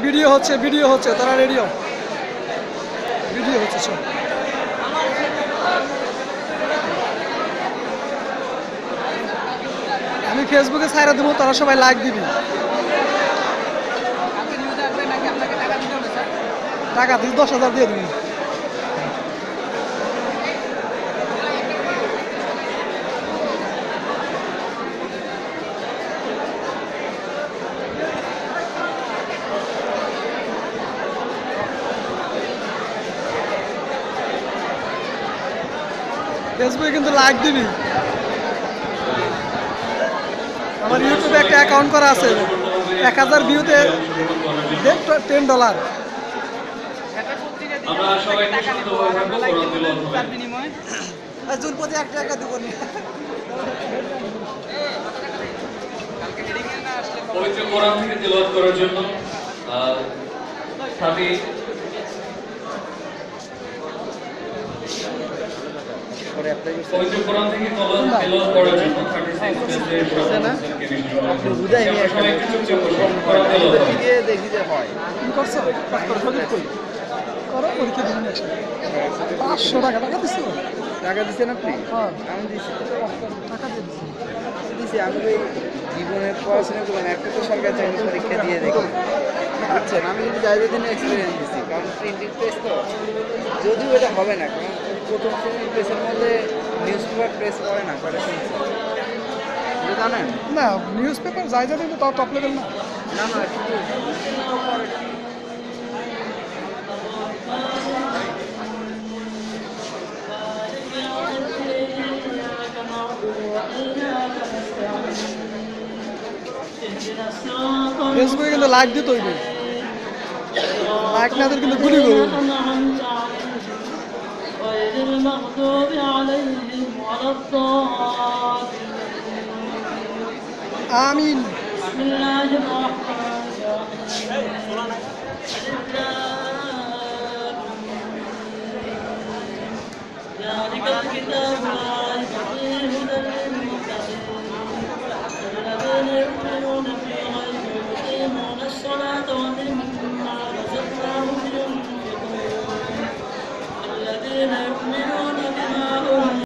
Video হচ্ছে তারা radio video হচ্ছে সব। আমি ফেসবুকে ছাইরা দেবো, তারা সবাই লাইক দিবি। টাকা দিস 10,000 দিয়ে দিবি। ফেসবুকে কিন্তু লাইক দিবি। আমার ইউটিউবে একটা অ্যাকাউন্ট করা আছে, 1000 ভিউতে $10। জুনপতি 1 টাকা দিব নি। পবিত্র কোরআন থেকে তিলাওয়াত করার জন্য সাথী পবিত্র কোরআন থেকে তিলাওয়াত করার জন্য 36 পেজের সদস্যকে দেখি যে হয় তুমি করছো করো পরীক্ষা দিন। 500 টাকা দিছো? টাকা দিচ্ছেন আপনি? হ্যাঁ আমি দিচ্ছি টাকা দিয়ে দিছি। দিচ্ছি আমি তো জীবনের পড়াশোনা করলাম, একটা তো সরকারি চাকরি পরীক্ষা দিয়ে দেখি বুঝছেন। আমি কিন্তু যাই দিনে এক্সপিরিয়েন্স দিচ্ছি, কারণ প্রিন্টিং প্রেস তো যদিও এটা হবে না, কারণ প্রথম শ্রেণীর প্রেসের মধ্যে নিউজ পেপার প্রেস করে না, করে শুনছি জানেন না নিউজ পেপার যাই যা দিব তাও টপ লেভেল না। না না শুধু ফেসবুকে কিন্তু লাইক দিতে হইবে, লাইক না দিলে কিন্তু গুলি করবে। আমিন। ذلك الكتاب